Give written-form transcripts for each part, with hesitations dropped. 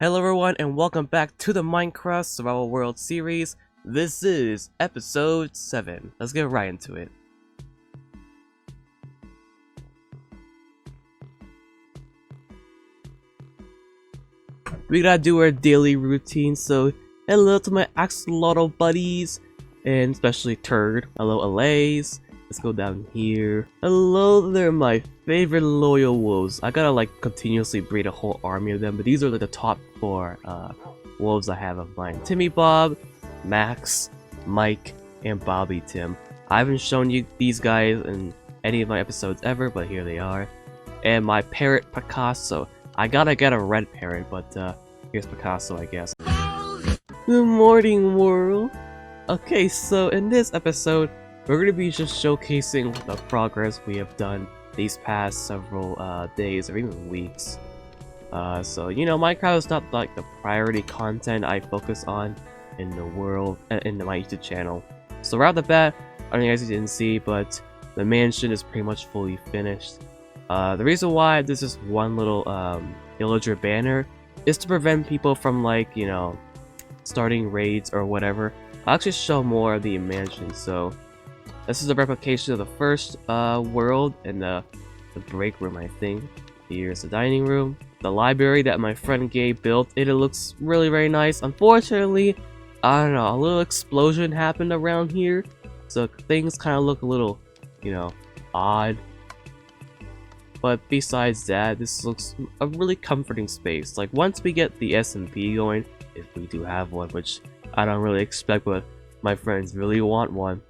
Hello everyone and welcome back to the Minecraft Survival World series. This is episode 7. Let's get right into it. We gotta do our daily routine, so hello to my axolotl buddies, and especially Turd. Hello Alays. Let's go down here. Hello there, my favorite loyal wolves. I gotta continuously breed a whole army of them, but these are the top 4 wolves I have of mine. Timmy Bob, Max, Mike, and Bobby Tim. I haven't shown you these guys in any of my episodes ever, but here they are. And my parrot Picasso. I gotta get a red parrot, but here's Picasso, I guess. Good morning, world. Okay, so in this episode, we're going to be just showcasing the progress we have done these past several days or even weeks. So, you know, Minecraft is not like the priority content I focus on in the world, in my YouTube channel. So right off the bat, I don't know if you guys didn't see, but the mansion is pretty much fully finished. The reason why this is one little villager banner is to prevent people from starting raids or whatever. I'll actually show more of the mansion. So this is a replication of the first world and the break room, I think. Here's the dining room. The library that my friend Gabe built. It looks really very nice. Unfortunately, I don't know, a little explosion happened around here. So things kind of look a little, odd. But besides that, this looks a really comforting space. Like once we get the SMP going, if we do have one, which I don't really expect, but my friends really want one,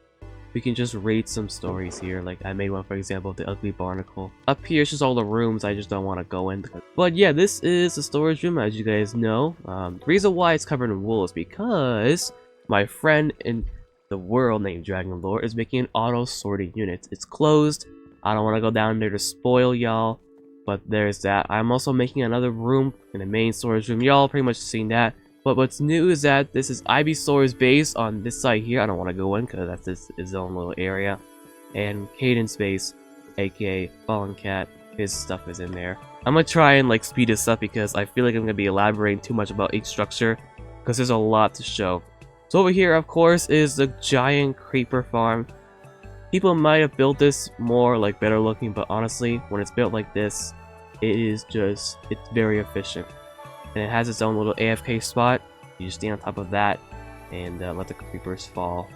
we can just read some stories here. Like I made one, for example, the ugly barnacle. Up here is just all the rooms I just don't want to go in. But yeah, this is the storage room, as you guys know. The reason why it's covered in wool is because my friend in the world named Dragon Lore is making an auto sorting unit. It's closed. I don't want to go down there to spoil y'all, but there's that. I'm also making another room in the main storage room. Y'all pretty much seen that. But what's new is that this is Ivysaur's base on this side here. I don't want to go in because that's his own little area. And Caden's base, aka Fallen Cat, his stuff is in there. I'm gonna try and speed this up because I feel like I'm gonna be elaborating too much about each structure because there's a lot to show. So over here, of course, is the giant creeper farm. People might have built this more better looking, but honestly, when it's built like this, it's very efficient. And it has its own little AFK spot. You just stand on top of that and let the creepers fall.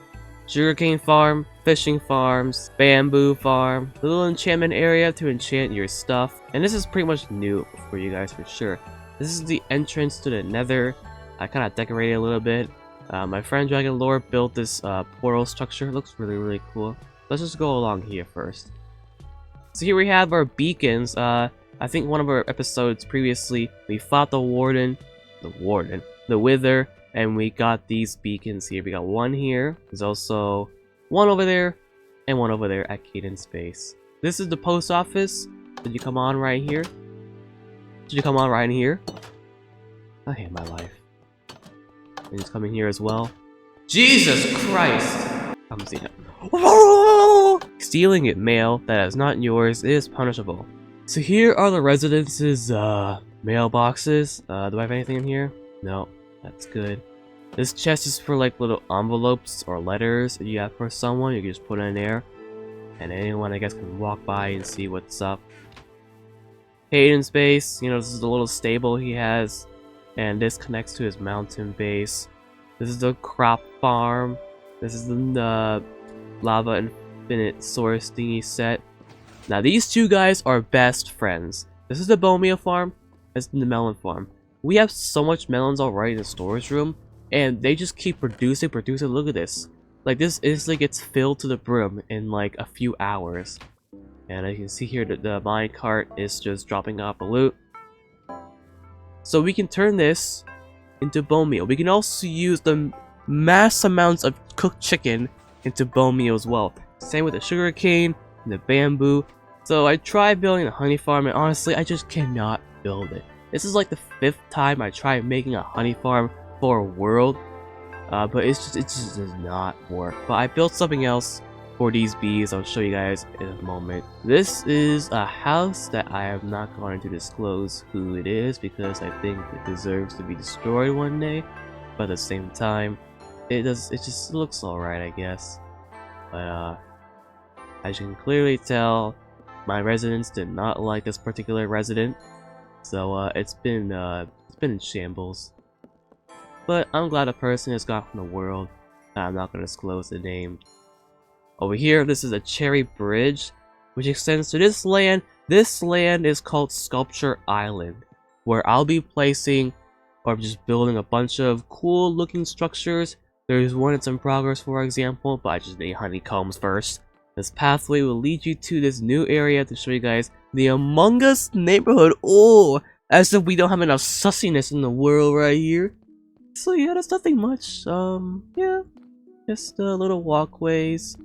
Sugarcane farm, fishing farms, bamboo farm, the little enchantment area to enchant your stuff. And this is pretty much new for you guys for sure. This is the entrance to the nether. I kind of decorated it a little bit. My friend Dragon Lore built this portal structure. It looks really, really cool. Let's just go along here first. So here we have our beacons. I think one of our episodes previously, we fought the Wither, and we got these beacons here. We got one here. There's also one over there, and one over there at Caden's base. This is the post office. Did you come on right here? Did you come on right in here? I hate my life. And he's coming here as well. Jesus Christ! Come see him. Stealing it, mail that is not yours is punishable. So here are the residence's mailboxes. Do I have anything in here? No, that's good. This chest is for little envelopes or letters that you have for someone. You can just put it in there, and anyone I guess can walk by and see what's up. Hayden's base, this is the little stable he has, and this connects to his mountain base. This is the crop farm. This is the lava infinite source thingy set. Now these two guys are best friends. This is the bone meal farm. This is the melon farm. We have so much melons already in the storage room, and they just keep producing. Look at this. This instantly gets filled to the brim in a few hours. And you can see here that the mine cart is just dropping off the loot. So we can turn this into bone meal. We can also use the mass amounts of cooked chicken into bone meal as well. Same with the sugar cane and the bamboo. So I tried building a honey farm, and honestly I just cannot build it. This is the 5th time I tried making a honey farm for a world, but it just does not work. But I built something else for these bees. I'll show you guys in a moment. This is a house that I am not going to disclose who it is because I think it deserves to be destroyed one day, but at the same time it just looks alright, I guess. But as you can clearly tell, my residents did not like this particular resident, so it's been in shambles. But I'm glad a person has gone from the world. I'm not going to disclose the name. Over here, this is a cherry bridge, which extends to this land. This land is called Sculpture Island, where I'll be placing or just building a bunch of cool looking structures. There's one that's in progress, for example, but I just need honeycombs first. This pathway will lead you to this new area to show you guys the Among Us neighborhood. Oh, as if we don't have enough sussiness in the world right here. So yeah, there's nothing much. Yeah, just little walkways.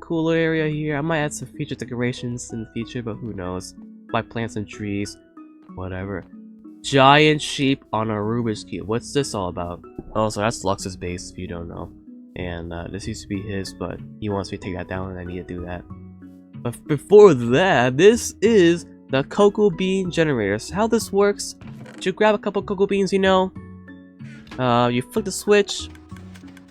Cool area here. I might add some feature decorations in the future, but who knows? By plants and trees, whatever. Giant sheep on a Rubik's Cube. What's this all about? Oh, so that's Lux's base, if you don't know. And this used to be his, but he wants me to take that down, and I need to do that. But before that, this is the cocoa bean generator. So how this works? You grab a couple cocoa beans, you know. You flick the switch,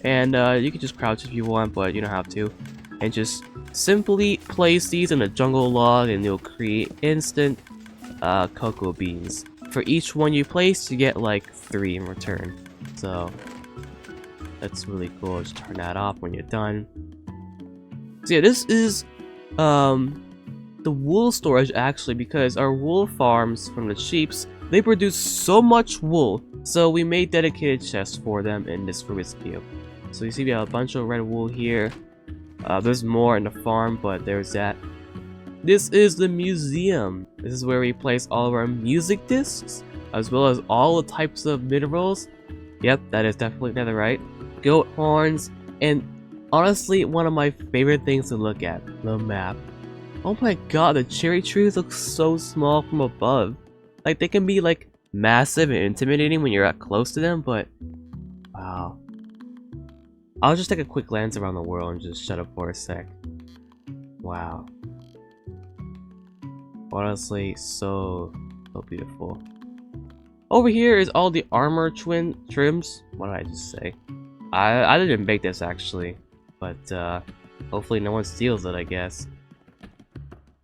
and you can just crouch if you want, but you don't have to. And just simply place these in a jungle log, and you'll create instant cocoa beans. For each one you place, you get like 3 in return. So that's really cool. Just turn that off when you're done. So yeah, this is the wool storage actually, because our wool farms from the sheeps, they produce so much wool. So we made dedicated chests for them in this Rubik's Cube. So you see we have a bunch of red wool here. There's more in the farm, but there's that. This is the museum. This is where we place all of our music discs, as well as all the types of minerals. Yep, that is definitely netherite, goat horns, and honestly, one of my favorite things to look at, the map. Oh my god, the cherry trees look so small from above. Like, they can be like massive and intimidating when you're close to them, but wow. I'll just take a quick glance around the world and just shut up for a sec. Wow. Honestly, so beautiful. Over here is all the armor trims. What did I just say? I didn't make this actually, but hopefully no one steals it, I guess.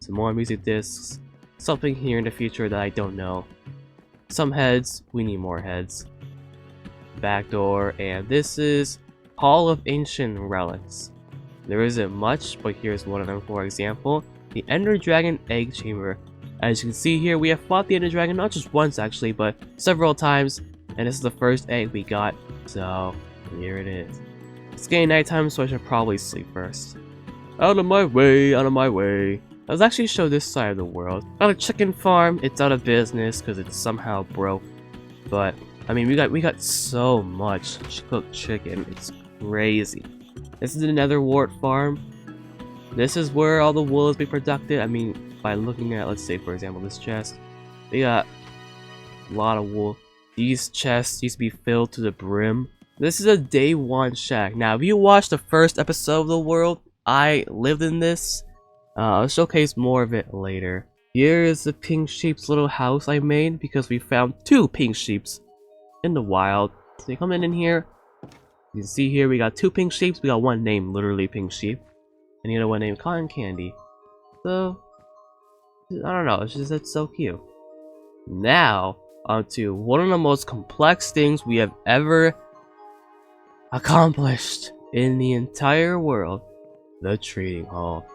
Some more music discs. Something here in the future that I don't know. Some heads. We need more heads. Back door, and this is Hall of Ancient Relics. There isn't much, but here's one of them, for example. The Ender Dragon Egg Chamber. As you can see here, we have fought the Ender Dragon not just once actually, but several times, and this is the first egg we got, so here it is. It's getting nighttime, so I should probably sleep first. Out of my way, out of my way. Let's actually show this side of the world. Got a chicken farm. It's out of business because it's somehow broke, but I mean, we got so much cooked chicken. It's crazy. This is the Nether Wart farm. This is where all the wool is being produced. I mean, by looking at, let's say for example, this chest, they got a lot of wool. These chests used to be filled to the brim. This is a day 1 shack. Now, if you watched the first episode of the world, I lived in this. I'll showcase more of it later. Here is the pink sheep's little house I made because we found 2 pink sheeps in the wild. So you come in here. You can see here we got 2 pink sheeps. We got one named literally Pink Sheep, and the other one named Cotton Candy. So I don't know. It's so cute. Now onto one of the most complex things we have ever accomplished in the entire world: the trading hall.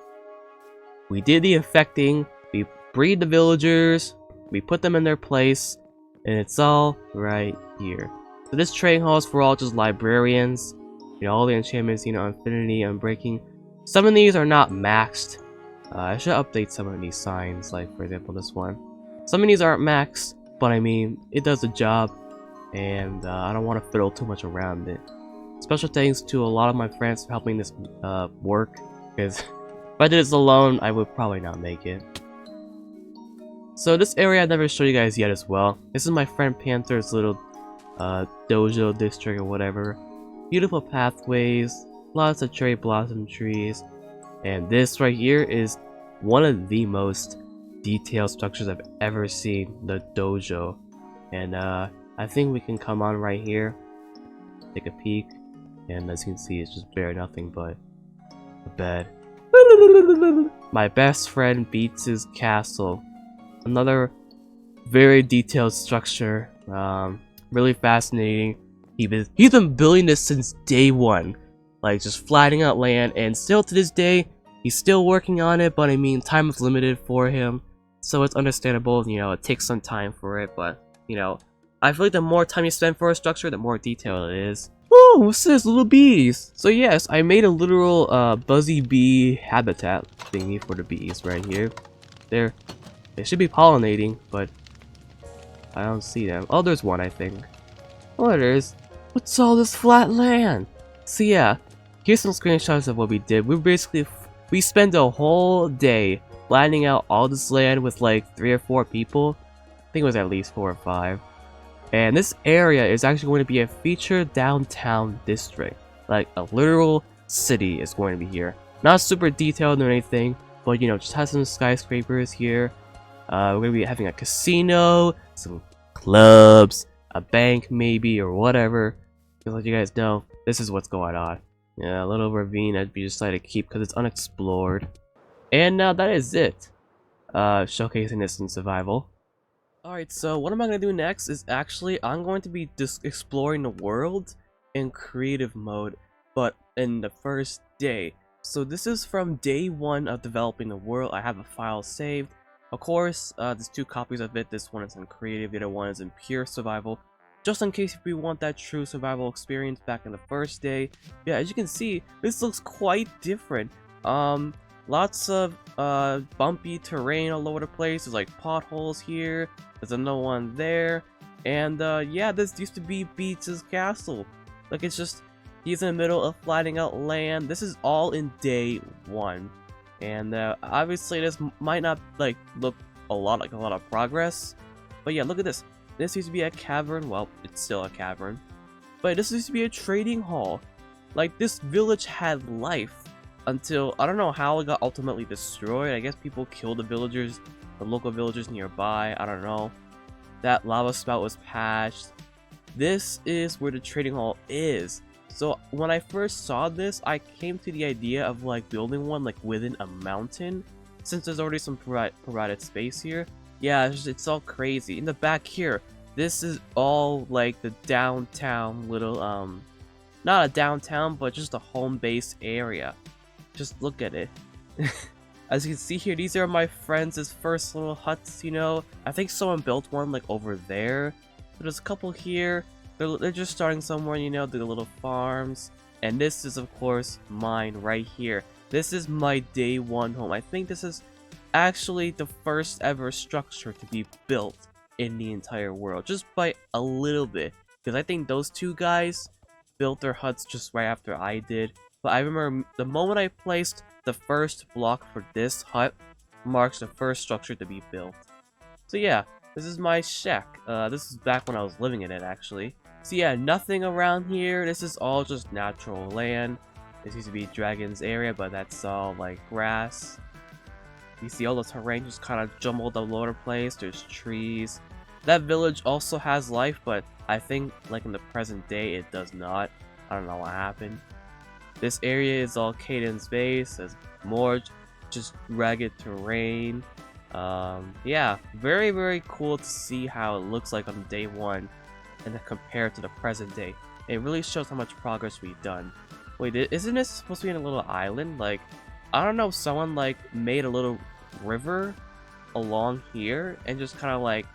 We did the infecting, we breed the villagers, we put them in their place, and it's all right here. So this trading hall is for all just librarians. You know, all the enchantments, you know, infinity, unbreaking. Some of these are not maxed. I should update some of these signs, like for example this one. Some of these aren't maxed, but I mean, it does the job, and I don't want to fiddle too much around it. Special thanks to a lot of my friends for helping this work, because if I did this alone, I would probably not make it. So this area I never showed you guys yet as well. This is my friend Panther's little dojo district or whatever. Beautiful pathways, lots of cherry blossom trees. And this right here is one of the most detailed structures I've ever seen, the dojo. And I think we can come on right here, take a peek, and as you can see, it's just bare nothing but a bed. My best friend beats his castle. Another very detailed structure, really fascinating. He's been building this since day one, like just flattening out land, and still to this day, he's still working on it, but I mean, time is limited for him, so it's understandable, you know, it takes some time for it, but, you know, I feel like the more time you spend for a structure, the more detailed it is. Oh, what's this? Little bees! So yes, I made a literal, buzzy bee habitat thingy for the bees right here. They should be pollinating, but I don't see them. Oh, there's one, I think. Oh, there is. What's all this flat land? So yeah, here's some screenshots of what we did. We spent a whole day planning out all this land with like 3 or 4 people. I think it was at least 4 or 5. And this area is actually going to be a featured downtown district. Like a literal city is going to be here. Not super detailed or anything, but you know, just has some skyscrapers here. We're going to be having a casino, some clubs, a bank maybe, or whatever. Just let you guys know, this is what's going on. Yeah, a little ravine I'd be decided to keep because it's unexplored. And now that is it. Showcasing this in survival. Alright, so what am I going to do next is actually, I'm going to be just exploring the world in creative mode, but in the first day. So this is from day 1 of developing the world. I have a file saved. Of course, there's 2 copies of it. This one is in creative, the other one is in pure survival. Just in case if we want that true survival experience back in the first day. Yeah, as you can see, this looks quite different. Lots of bumpy terrain all over the place. There's like potholes here. There's another one there. And yeah, this used to be Beats' castle. Like it's just, he's in the middle of flattening out land. This is all in day 1. And obviously this might not like look a lot like a lot of progress. But yeah, look at this. This used to be a cavern. Well, it's still a cavern. But this used to be a trading hall. Like this village had life. Until, I don't know how it got ultimately destroyed. I guess people killed the villagers, the local villagers nearby. I don't know. That lava spout was patched. This is where the trading hall is. So when I first saw this, I came to the idea of like building one like within a mountain. Since there's already some provided space here. Yeah, it's all crazy. In the back here, this is all like the downtown little, not a downtown, but just a home-based area. Just look at it. As you can see here, these are my friends' first little huts, you know. I think someone built one like over there. So there's a couple here. They're just starting somewhere, you know, the little farms. And this is of course mine right here. This is my day 1 home. I think this is actually the first ever structure to be built in the entire world. Just by a little bit. Because I think those 2 guys built their huts just right after I did. But I remember the moment I placed the first block for this hut marks the first structure to be built. So yeah, this is my shack. This is back when I was living in it actually. So yeah, nothing around here. This is all just natural land. This used to be Dragon's area, but that's all like grass. You see all the terrain just kind of jumbled all over the place. There's trees. That village also has life, but I think like in the present day it does not. I don't know what happened. This area is all Caden's base. There's more just ragged terrain. Yeah, very, very cool to see how it looks like on day 1 and then compared to the present day. It really shows how much progress we've done. Wait, isn't this supposed to be in a little island? Like, I don't know if someone like made a little river along here and just kind of like,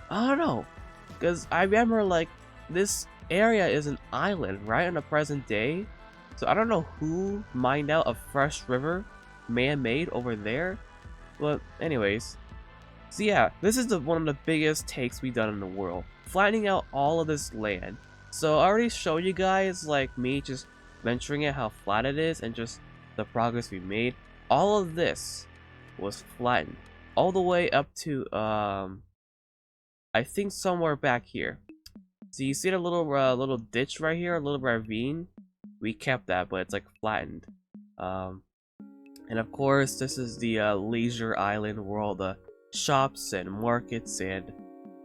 I don't know. Because I remember like this area is an island right in the present day. So I don't know who mined out a fresh river, man-made over there, but anyways. So yeah, this is one of the biggest takes we've done in the world, flattening out all of this land. So I already showed you guys like me just venturing at how flat it is and just the progress we made. All of this was flattened all the way up to I think somewhere back here. So you see the little ditch right here, a little ravine. We kept that, but it's like flattened. And of course, this is the leisure island where all the shops and markets and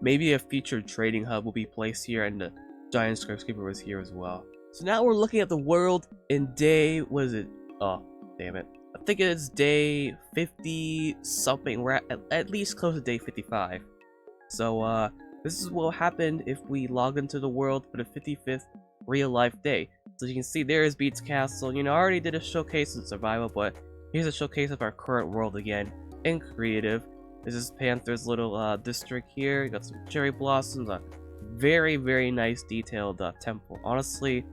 maybe a featured trading hub will be placed here, and the giant skyscraper was here as well. So now we're looking at the world in day, what is it? Oh, damn it. I think it's day 50 something. We're at least close to day 55. So this is what happened if we log into the world for the 55th real life day. So you can see there is Beats Castle. You know, I already did a showcase in survival, but here's a showcase of our current world again in creative. This is Panther's little district here. You got some cherry blossoms, a very, very nice detailed temple. Honestly,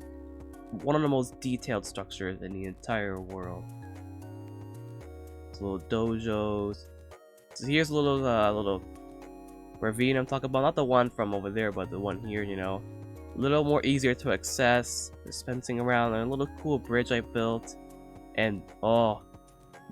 one of the most detailed structures in the entire world. Little dojos. So here's a little ravine I'm talking about, not the one from over there, but the one here, you know. A little more easier to access. There's fencing around, and a little cool bridge I built. And oh,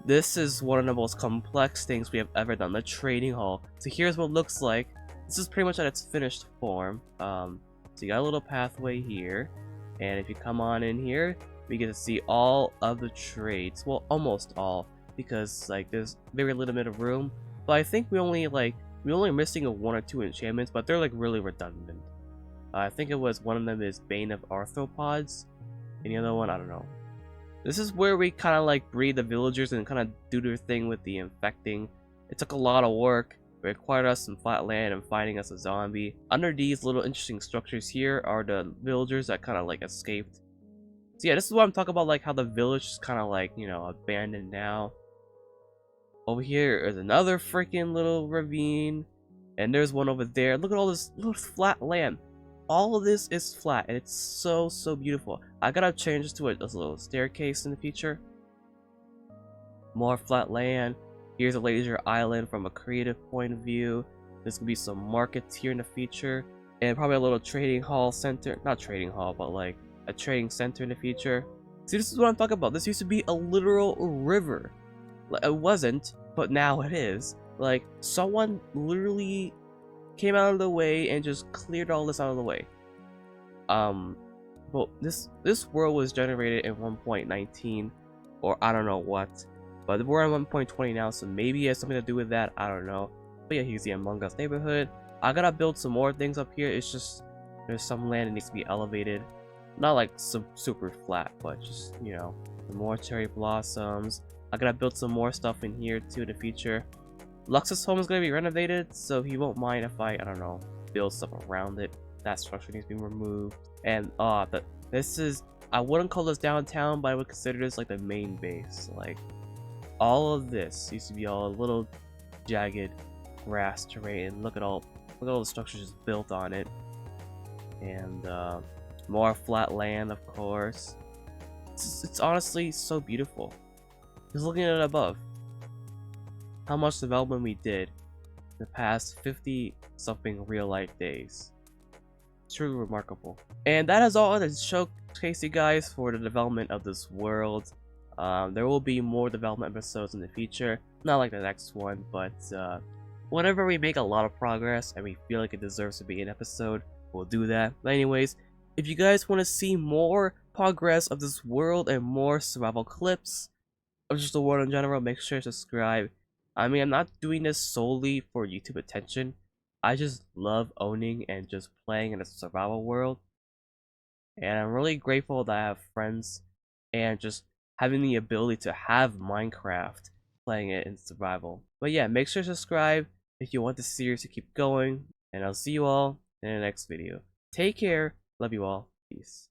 this is one of the most complex things we have ever done, the trading hall. So here's what it looks like. This is pretty much at its finished form. So you got a little pathway here, and if you come on in here, we get to see all of the trades. Well, almost all, because like there's very little bit of room. But I think we're only missing a 1 or 2 enchantments, but they're like really redundant. I think it was one of them is Bane of Arthropods, and the other one I don't know. This is where we kind of like breed the villagers and kind of do their thing with the infecting. It took a lot of work. It required us some flat land and finding us a zombie. Under these little interesting structures here are the villagers that kind of like escaped. So yeah, this is what I'm talking about, like how the village is kind of like, you know, abandoned now. Over here is another freaking little ravine, and there's one over there. Look at all this little flat land. All of this is flat, and it's so beautiful. I gotta change this to a little staircase in the future. More flat land. Here's a leisure island from a creative point of view. There's gonna be some markets here in the future, and probably a little trading hall center. Not trading hall, but like a trading center in the future. See, this is what I'm talking about. This used to be a literal river. It wasn't, but now it is. Like, someone literally came out of the way and just cleared all this out of the way. Well, this world was generated in 1.19, or I don't know what, but we're on 1.20 now, so maybe it has something to do with that. I don't know. But yeah, here's the Among Us neighborhood. I gotta build some more things up here. It's just there's some land that needs to be elevated, not like super flat, but just, you know, some more cherry blossoms. I gotta build some more stuff in here too in the future. Lux's home is gonna be renovated, so he won't mind if I don't know, build stuff around it. That structure needs to be removed. And this is, I wouldn't call this downtown, but I would consider this like the main base. Like, all of this used to be all a little jagged grass terrain. Look at all the structures built on it. And more flat land, of course. It's honestly so beautiful. Just looking at it above, how much development we did in the past 50 something real life days. Truly remarkable. And that is all to showcase you guys for the development of this world. There will be more development episodes in the future, not like the next one, but whenever we make a lot of progress and we feel like it deserves to be an episode, we'll do that. But anyways, if you guys want to see more progress of this world and more survival clips of just the world in general, make sure to subscribe. I mean, I'm not doing this solely for YouTube attention. I just love owning and just playing in a survival world. And I'm really grateful that I have friends and just having the ability to have Minecraft, playing it in survival. But yeah, make sure to subscribe if you want the series to keep going. And I'll see you all in the next video. Take care. Love you all. Peace.